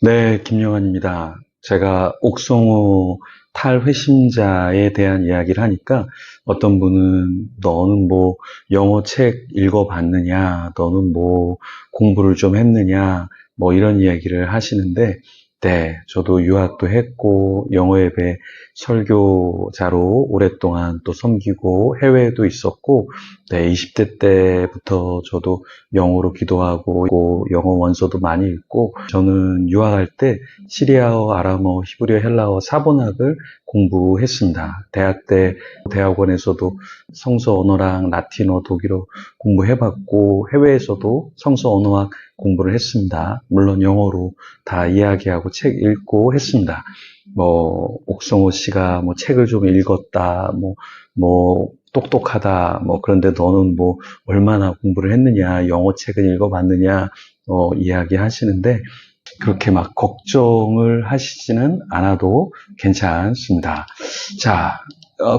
네, 김영환입니다. 제가 옥성호 탈회심자에 대한 이야기를 하니까 어떤 분은 너는 뭐 영어 책 읽어봤느냐, 너는 뭐 공부를 좀 했느냐, 뭐 이런 이야기를 하시는데, 네, 저도 유학도 했고 영어 예배 설교자로 오랫동안 또 섬기고 해외에도 있었고, 네, 20대 때부터 저도 영어로 기도하고 영어 원서도 많이 읽고, 저는 유학할 때 시리아어, 아람어, 히브리어, 헬라어 사본학을 공부했습니다. 대학 때 대학원에서도 성서 언어랑 라틴어, 독일어 공부해봤고, 해외에서도 성서 언어학 공부를 했습니다. 물론 영어로 다 이야기하고 책 읽고 했습니다. 뭐 옥성호 씨가 뭐 책을 좀 읽었다, 뭐 똑똑하다, 뭐 그런데 너는 뭐 얼마나 공부를 했느냐, 영어 책은 읽어봤느냐, 이야기하시는데 그렇게 막 걱정을 하시지는 않아도 괜찮습니다. 자,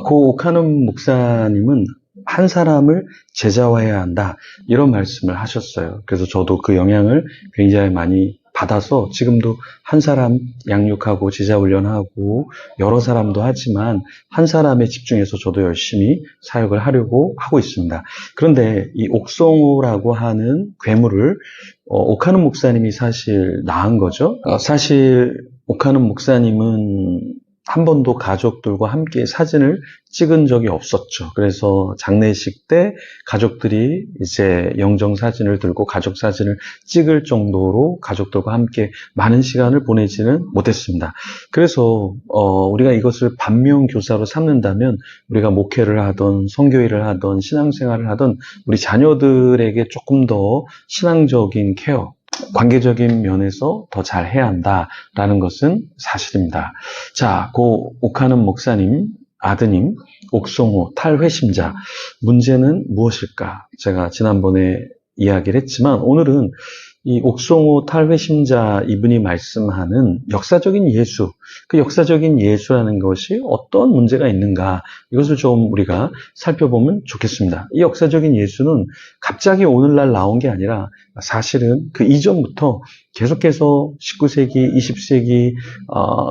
고 오카노 목사님은 한 사람을 제자화해야 한다, 이런 말씀을 하셨어요. 그래서 저도 그 영향을 굉장히 많이 받아서 지금도 한 사람 양육하고 제자 훈련하고 여러 사람도 하지만 한 사람에 집중해서 저도 열심히 사역을 하려고 하고 있습니다. 그런데 이 옥성호라고 하는 괴물을 오카노 목사님이 사실 낳은 거죠. 사실 오카노 목사님은 한 번도 가족들과 함께 사진을 찍은 적이 없었죠. 그래서 장례식 때 가족들이 이제 영정 사진을 들고 가족 사진을 찍을 정도로 가족들과 함께 많은 시간을 보내지는 못했습니다. 그래서 우리가 이것을 반면교사로 삼는다면 우리가 목회를 하던 선교일을 하던 신앙생활을 하던 우리 자녀들에게 조금 더 신앙적인 케어, 관계적인 면에서 더 잘 해야 한다라는 것은 사실입니다. 자, 고 오카는 목사님 아드님 옥성호 탈회심자, 문제는 무엇일까? 제가 지난번에 이야기를 했지만 오늘은 이 옥성호 탈회심자 이분이 말씀하는 역사적인 예수, 그 역사적인 예수라는 것이 어떤 문제가 있는가, 이것을 좀 우리가 살펴보면 좋겠습니다. 이 역사적인 예수는 갑자기 오늘날 나온 게 아니라 사실은 그 이전부터 계속해서 19세기, 20세기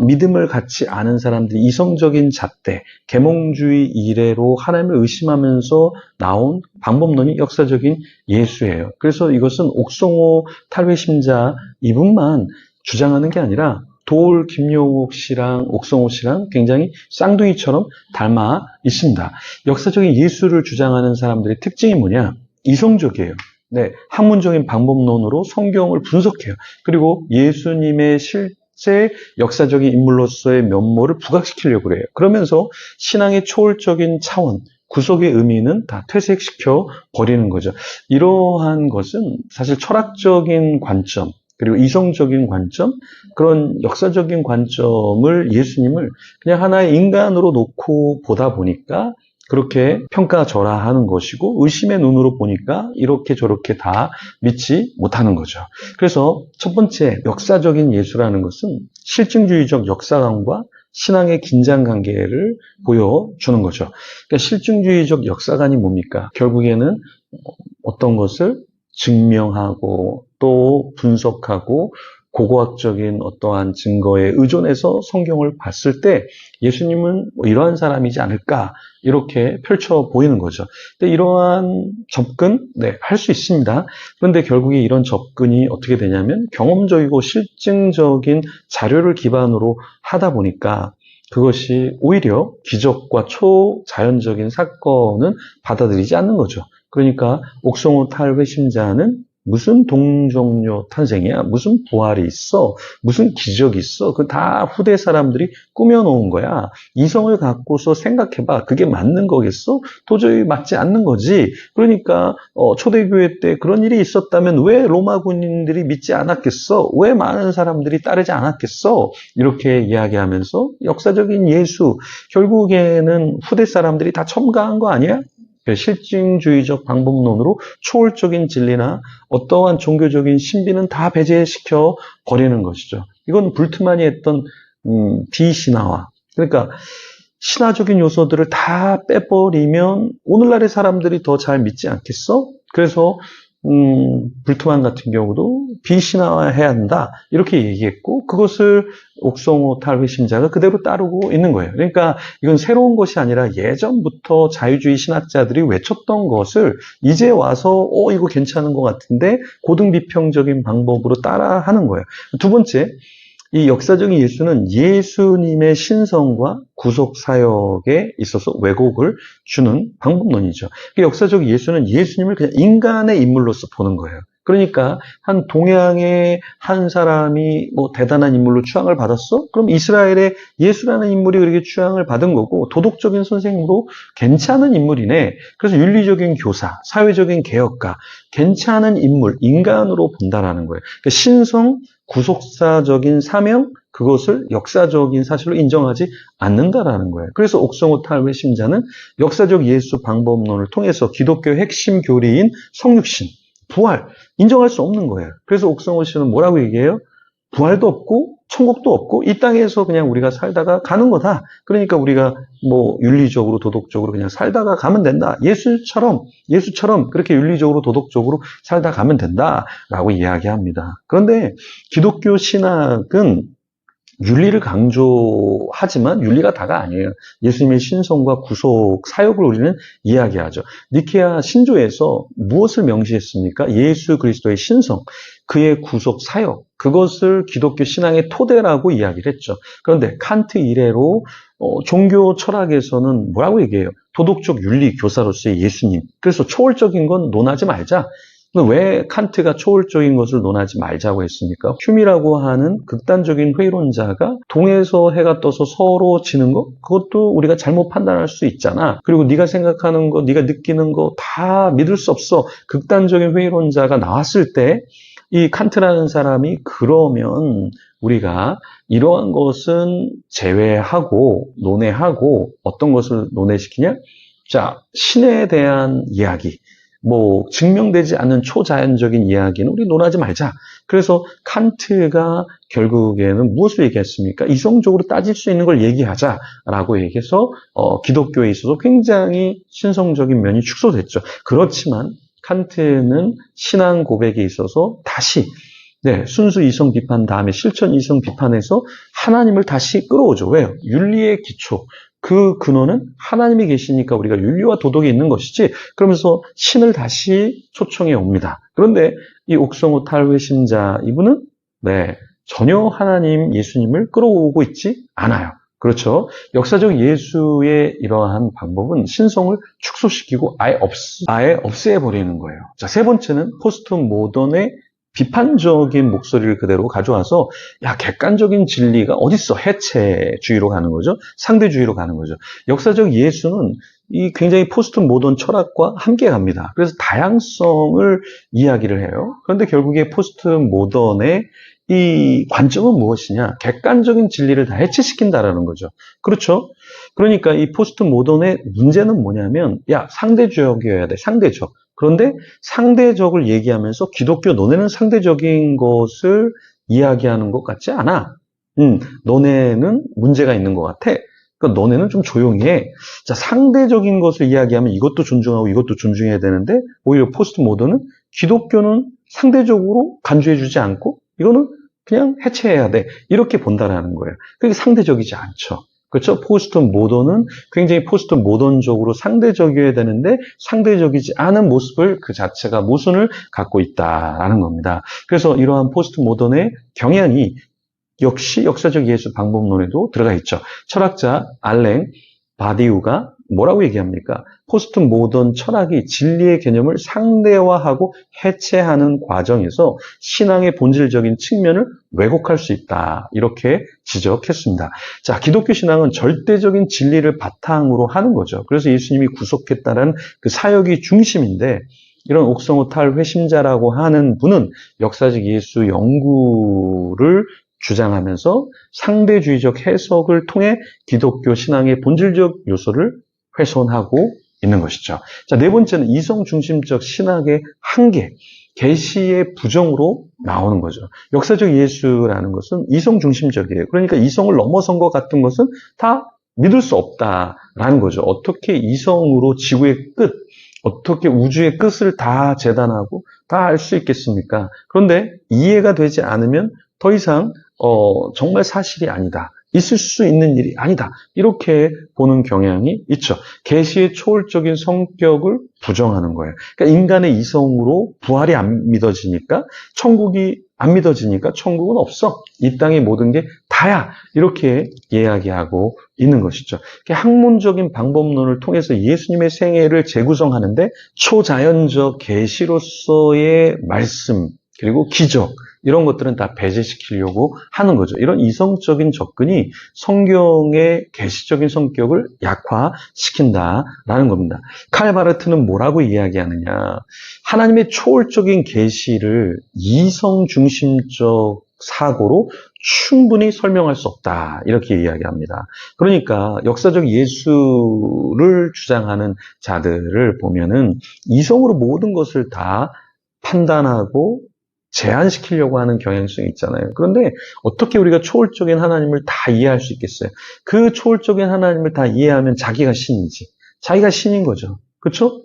믿음을 갖지 않은 사람들이 이성적인 잣대, 계몽주의 이래로 하나님을 의심하면서 나온 방법론이 역사적인 예수예요. 그래서 이것은 옥성호 탈회심자 이분만 주장하는 게 아니라 도올 김용옥 씨랑 옥성호 씨랑 굉장히 쌍둥이처럼 닮아 있습니다. 역사적인 예수를 주장하는 사람들의 특징이 뭐냐? 이성적이에요. 네, 학문적인 방법론으로 성경을 분석해요. 그리고 예수님의 실제 역사적인 인물로서의 면모를 부각시키려고 그래요. 그러면서 신앙의 초월적인 차원, 구속의 의미는 다 퇴색시켜 버리는 거죠. 이러한 것은 사실 철학적인 관점, 그리고 이성적인 관점, 그런 역사적인 관점을 예수님을 그냥 하나의 인간으로 놓고 보다 보니까 그렇게 평가절하하는 것이고, 의심의 눈으로 보니까 이렇게 저렇게 다 믿지 못하는 거죠. 그래서 첫 번째 역사적인 예수라는 것은 실증주의적 역사관과 신앙의 긴장관계를 보여주는 거죠. 그러니까 실증주의적 역사관이 뭡니까? 결국에는 어떤 것을 증명하고 또 분석하고 고고학적인 어떠한 증거에 의존해서 성경을 봤을 때 예수님은 이러한 사람이지 않을까, 이렇게 펼쳐 보이는 거죠. 근데 이러한 접근, 네, 할 수 있습니다. 그런데 결국에 이런 접근이 어떻게 되냐면 경험적이고 실증적인 자료를 기반으로 하다 보니까 그것이 오히려 기적과 초자연적인 사건은 받아들이지 않는 거죠. 그러니까 옥성호 탈회심자는 무슨 동정녀 탄생이야? 무슨 부활이 있어? 무슨 기적이 있어? 그 다 후대 사람들이 꾸며놓은 거야. 이성을 갖고서 생각해봐. 그게 맞는 거겠어? 도저히 맞지 않는 거지. 그러니까 초대교회 때 그런 일이 있었다면 왜 로마 군인들이 믿지 않았겠어? 왜 많은 사람들이 따르지 않았겠어? 이렇게 이야기하면서 역사적인 예수, 결국에는 후대 사람들이 다 첨가한 거 아니야? 실증주의적 방법론으로 초월적인 진리나 어떠한 종교적인 신비는 다 배제시켜 버리는 것이죠. 이건 불트만이 했던 비신화화. 그러니까 신화적인 요소들을 다 빼버리면 오늘날의 사람들이 더 잘 믿지 않겠어? 그래서 불트만 같은 경우도 비신화해야 한다 이렇게 얘기했고 그것을 옥성호 탈회심자가 그대로 따르고 있는 거예요. 그러니까 이건 새로운 것이 아니라 예전부터 자유주의 신학자들이 외쳤던 것을 이제 와서 이거 괜찮은 것 같은데 고등비평적인 방법으로 따라하는 거예요. 두 번째, 이 역사적인 예수는 예수님의 신성과 구속 사역에 있어서 왜곡을 주는 방법론이죠. 역사적 예수는 예수님을 그냥 인간의 인물로서 보는 거예요. 그러니까 한 동양의 한 사람이 뭐 대단한 인물로 추앙을 받았어? 그럼 이스라엘의 예수라는 인물이 그렇게 추앙을 받은 거고 도덕적인 선생으로 괜찮은 인물이네. 그래서 윤리적인 교사, 사회적인 개혁가, 괜찮은 인물, 인간으로 본다라는 거예요. 그러니까 신성, 구속사적인 사명, 그것을 역사적인 사실로 인정하지 않는다라는 거예요. 그래서 옥성호 탈회심자는 역사적 예수 방법론을 통해서 기독교의 핵심 교리인 성육신, 부활, 인정할 수 없는 거예요. 그래서 옥성호 씨는 뭐라고 얘기해요? 부활도 없고 천국도 없고 이 땅에서 그냥 우리가 살다가 가는 거다. 그러니까 우리가 뭐 윤리적으로 도덕적으로 그냥 살다가 가면 된다. 예수처럼 그렇게 윤리적으로 도덕적으로 살다 가면 된다라고 이야기합니다. 그런데 기독교 신학은 윤리를 강조하지만 윤리가 다가 아니에요. 예수님의 신성과 구속 사역을 우리는 이야기하죠. 니케아 신조에서 무엇을 명시했습니까? 예수 그리스도의 신성, 그의 구속 사역, 그것을 기독교 신앙의 토대라고 이야기를 했죠. 그런데 칸트 이래로 종교 철학에서는 뭐라고 얘기해요? 도덕적 윤리 교사로서의 예수님. 그래서 초월적인 건 논하지 말자. 왜 칸트가 초월적인 것을 논하지 말자고 했습니까? 휴미라고 하는 극단적인 회의론자가 동에서 해가 떠서 서로 지는 것? 그것도 우리가 잘못 판단할 수 있잖아. 그리고 네가 생각하는 거, 네가 느끼는 거 다 믿을 수 없어. 극단적인 회의론자가 나왔을 때 이 칸트라는 사람이 그러면 우리가 이러한 것은 제외하고 논해하고 어떤 것을 논해시키냐? 자, 신에 대한 이야기. 뭐 증명되지 않는 초자연적인 이야기는 우리 논하지 말자. 그래서 칸트가 결국에는 무엇을 얘기했습니까? 이성적으로 따질 수 있는 걸 얘기하자라고 얘기해서 기독교에 있어서 굉장히 신성적인 면이 축소됐죠. 그렇지만 칸트는 신앙 고백에 있어서 다시 순수 이성 비판 다음에 실천 이성 비판에서 하나님을 다시 끌어오죠. 왜요? 윤리의 기초. 그 근원은 하나님이 계시니까 우리가 윤리와 도덕이 있는 것이지 그러면서 신을 다시 초청해 옵니다. 그런데 이 옥성호 탈회심자 이분은 전혀 하나님 예수님을 끌어오고 있지 않아요. 그렇죠. 역사적 예수의 이러한 방법은 신성을 축소시키고 아예 없애버리는 거예요. 자, 세 번째는 포스트 모던의 비판적인 목소리를 그대로 가져와서 객관적인 진리가 어딨어? 해체주의로 가는 거죠. 상대주의로 가는 거죠. 역사적 예수는 이 굉장히 포스트 모던 철학과 함께 갑니다. 그래서 다양성을 이야기를 해요. 그런데 결국에 포스트 모던의 이 관점은 무엇이냐? 객관적인 진리를 다 해체시킨다라는 거죠. 그렇죠? 그러니까 이 포스트 모던의 문제는 뭐냐면 상대적이어야 돼. 상대적. 그런데 상대적을 얘기하면서 기독교 너네는 상대적인 것을 이야기하는 것 같지 않아. 너네는 문제가 있는 것 같아. 그러니까 너네는 좀 조용히 해. 자, 상대적인 것을 이야기하면 이것도 존중하고 이것도 존중해야 되는데 오히려 포스트 모던은 기독교는 상대적으로 간주해주지 않고 이거는 그냥 해체해야 돼. 이렇게 본다라는 거예요. 그게 상대적이지 않죠. 그렇죠? 포스트 모던은 굉장히 포스트 모던적으로 상대적이어야 되는데 상대적이지 않은 모습을 그 자체가 모순을 갖고 있다라는 겁니다. 그래서 이러한 포스트 모던의 경향이 역시 역사적 예수 방법론에도 들어가 있죠. 철학자 알랭 바디우가 뭐라고 얘기합니까? 포스트 모던 철학이 진리의 개념을 상대화하고 해체하는 과정에서 신앙의 본질적인 측면을 왜곡할 수 있다. 이렇게 지적했습니다. 자, 기독교 신앙은 절대적인 진리를 바탕으로 하는 거죠. 그래서 예수님이 구속했다는 그 사역이 중심인데 이런 옥성호 탈회심자라고 하는 분은 역사적 예수 연구를 주장하면서 상대주의적 해석을 통해 기독교 신앙의 본질적 요소를 훼손하고 있는 것이죠. 자, 네 번째는 이성 중심적 신학의 한계, 계시의 부정으로 나오는 거죠. 역사적 예수라는 것은 이성 중심적이에요. 그러니까 이성을 넘어선 것 같은 것은 다 믿을 수 없다라는 거죠. 어떻게 이성으로 지구의 끝, 어떻게 우주의 끝을 다 재단하고 다 알 수 있겠습니까? 그런데 이해가 되지 않으면 더 이상 정말 사실이 아니다. 있을 수 있는 일이 아니다. 이렇게 보는 경향이 있죠. 계시의 초월적인 성격을 부정하는 거예요. 그러니까 인간의 이성으로 부활이 안 믿어지니까, 천국이 안 믿어지니까 천국은 없어. 이 땅의 모든 게 다야. 이렇게 이야기하고 있는 것이죠. 학문적인 방법론을 통해서 예수님의 생애를 재구성하는데 초자연적 계시로서의 말씀, 그리고 기적, 이런 것들은 다 배제시키려고 하는 거죠. 이런 이성적인 접근이 성경의 계시적인 성격을 약화시킨다라는 겁니다. 칼 바르트는 뭐라고 이야기하느냐. 하나님의 초월적인 계시를 이성 중심적 사고로 충분히 설명할 수 없다. 이렇게 이야기합니다. 그러니까 역사적 예수를 주장하는 자들을 보면은 이성으로 모든 것을 다 판단하고 제한시키려고 하는 경향성이 있잖아요. 그런데 어떻게 우리가 초월적인 하나님을 다 이해할 수 있겠어요? 그 초월적인 하나님을 다 이해하면 자기가 신이지. 자기가 신인 거죠. 그렇죠?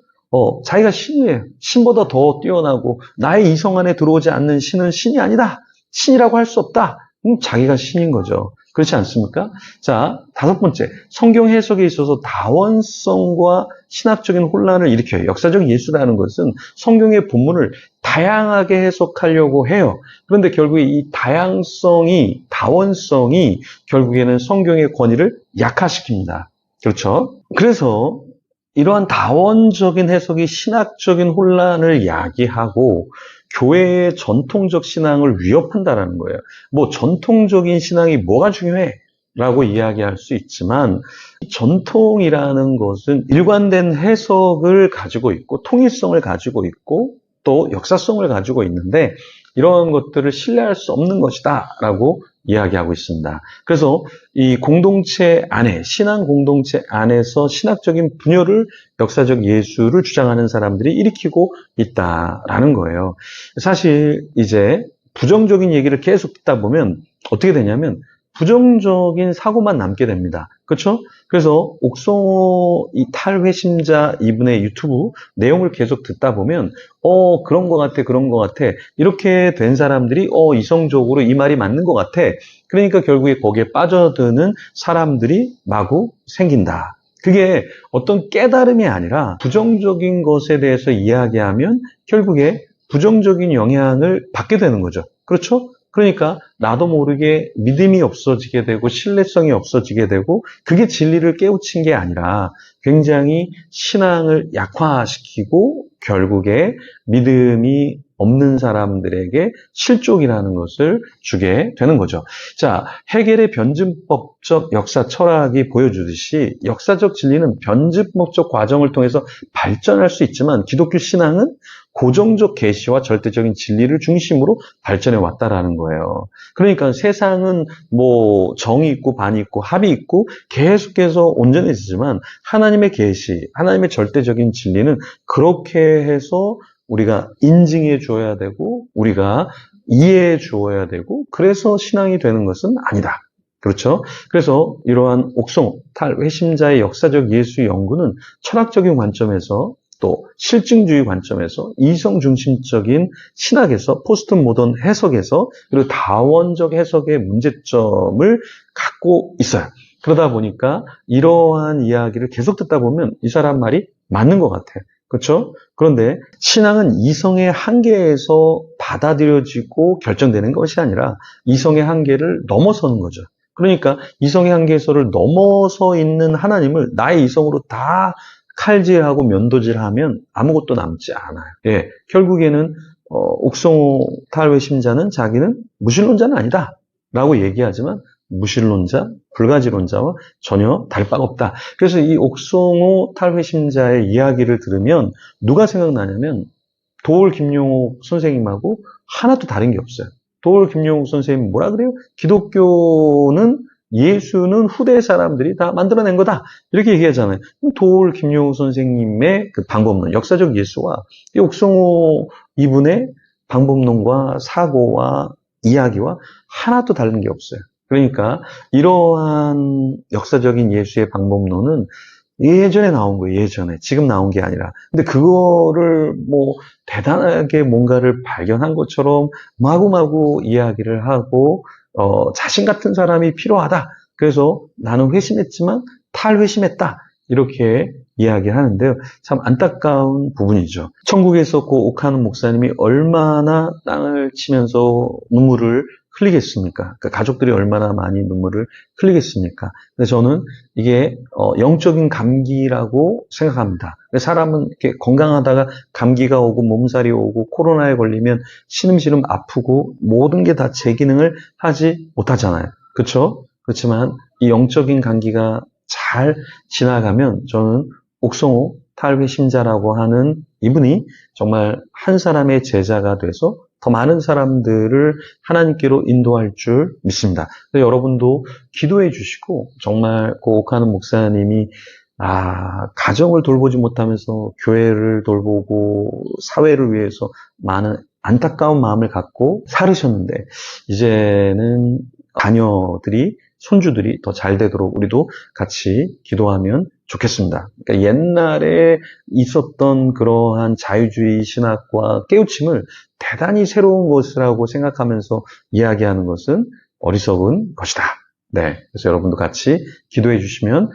자기가 신이에요. 신보다 더 뛰어나고 나의 이성 안에 들어오지 않는 신은 신이 아니다. 신이라고 할 수 없다. 자기가 신인 거죠. 그렇지 않습니까? 자, 5번째. 성경 해석에 있어서 다원성과 신학적인 혼란을 일으켜요. 역사적 예수라는 것은 성경의 본문을 다양하게 해석하려고 해요. 그런데 결국에 이 다양성이, 다원성이 결국에는 성경의 권위를 약화시킵니다. 그렇죠? 그래서 이러한 다원적인 해석이 신학적인 혼란을 야기하고 교회의 전통적 신앙을 위협한다라는 거예요. 뭐 전통적인 신앙이 뭐가 중요해? 라고 이야기할 수 있지만 전통이라는 것은 일관된 해석을 가지고 있고 통일성을 가지고 있고 또 역사성을 가지고 있는데 이런 것들을 신뢰할 수 없는 것이다 라고 이야기하고 있습니다. 그래서 이 공동체 안에, 신앙 공동체 안에서 신학적인 분열을 역사적 예수를 주장하는 사람들이 일으키고 있다라는 거예요. 사실 이제 부정적인 얘기를 계속 듣다 보면 어떻게 되냐면 부정적인 사고만 남게 됩니다. 그렇죠? 그래서 옥성호 이 탈회심자 이분의 유튜브 내용을 계속 듣다 보면 그런 것 같아, 그런 것 같아. 이렇게 된 사람들이 이성적으로 이 말이 맞는 것 같아. 그러니까 결국에 거기에 빠져드는 사람들이 마구 생긴다. 그게 어떤 깨달음이 아니라 부정적인 것에 대해서 이야기하면 결국에 부정적인 영향을 받게 되는 거죠. 그렇죠? 그러니까 나도 모르게 믿음이 없어지게 되고 신뢰성이 없어지게 되고 그게 진리를 깨우친 게 아니라 굉장히 신앙을 약화시키고 결국에 믿음이 없는 사람들에게 실족이라는 것을 주게 되는 거죠. 자, 해겔의 변증법적 역사 철학이 보여주듯이 역사적 진리는 변증법적 과정을 통해서 발전할 수 있지만 기독교 신앙은 고정적 계시와 절대적인 진리를 중심으로 발전해 왔다라는 거예요. 그러니까 세상은 뭐 정이 있고 반이 있고 합이 있고 계속해서 온전해지지만 하나님의 계시, 하나님의 절대적인 진리는 그렇게 해서 우리가 인증해 줘야 되고 우리가 이해해 주어야 되고 그래서 신앙이 되는 것은 아니다. 그렇죠? 그래서 이러한 옥성호 탈회심자의 역사적 예수 연구는 철학적인 관점에서 또 실증주의 관점에서 이성 중심적인 신학에서 포스트 모던 해석에서 그리고 다원적 해석의 문제점을 갖고 있어요. 그러다 보니까 이러한 이야기를 계속 듣다 보면 이 사람 말이 맞는 것 같아요. 그렇죠? 그런데 신앙은 이성의 한계에서 받아들여지고 결정되는 것이 아니라 이성의 한계를 넘어서는 거죠. 그러니까 이성의 한계에서를 넘어서 있는 하나님을 나의 이성으로 다 칼질하고 면도질하면 아무것도 남지 않아요. 예, 결국에는 옥성호 탈회심자는 자기는 무신론자는 아니다 라고 얘기하지만 무신론자, 불가지론자와 전혀 다를 바가 없다. 그래서 이 옥성호 탈회심자의 이야기를 들으면 누가 생각나냐면 도올 김용옥 선생님하고 하나도 다른 게 없어요. 도올 김용옥 선생님 뭐라 그래요? 기독교는 예수는 후대 사람들이 다 만들어낸 거다. 이렇게 얘기하잖아요. 도올 김용우 선생님의 그 방법론, 역사적 예수와 이 옥성호 이분의 방법론과 사고와 이야기와 하나도 다른 게 없어요. 그러니까 이러한 역사적인 예수의 방법론은 예전에 나온 거예요, 예전에. 지금 나온 게 아니라. 근데 그거를 뭐 대단하게 뭔가를 발견한 것처럼 마구마구 이야기를 하고, 자신 같은 사람이 필요하다. 그래서 나는 회심했지만 탈회심했다. 이렇게 이야기하는데요. 참 안타까운 부분이죠. 천국에서 그 옥하는 목사님이 얼마나 땅을 치면서 눈물을 흘리겠습니까? 그러니까 가족들이 얼마나 많이 눈물을 흘리겠습니까? 근데 저는 이게 영적인 감기라고 생각합니다. 사람은 이렇게 건강하다가 감기가 오고 몸살이 오고 코로나에 걸리면 시름시름 아프고 모든 게 다 제 기능을 하지 못하잖아요. 그렇죠? 그렇지만 이 영적인 감기가 잘 지나가면 저는 옥성호 탈회심자라고 하는 이분이 정말 한 사람의 제자가 돼서 더 많은 사람들을 하나님께로 인도할 줄 믿습니다. 그래서 여러분도 기도해 주시고 정말 그 옥하는 목사님이 가정을 돌보지 못하면서 교회를 돌보고 사회를 위해서 많은 안타까운 마음을 갖고 살으셨는데 이제는 자녀들이 손주들이 더 잘 되도록 우리도 같이 기도하면 좋겠습니다. 그러니까 옛날에 있었던 그러한 자유주의 신학과 깨우침을 대단히 새로운 것이라고 생각하면서 이야기하는 것은 어리석은 것이다. 네. 그래서 여러분도 같이 기도해 주시면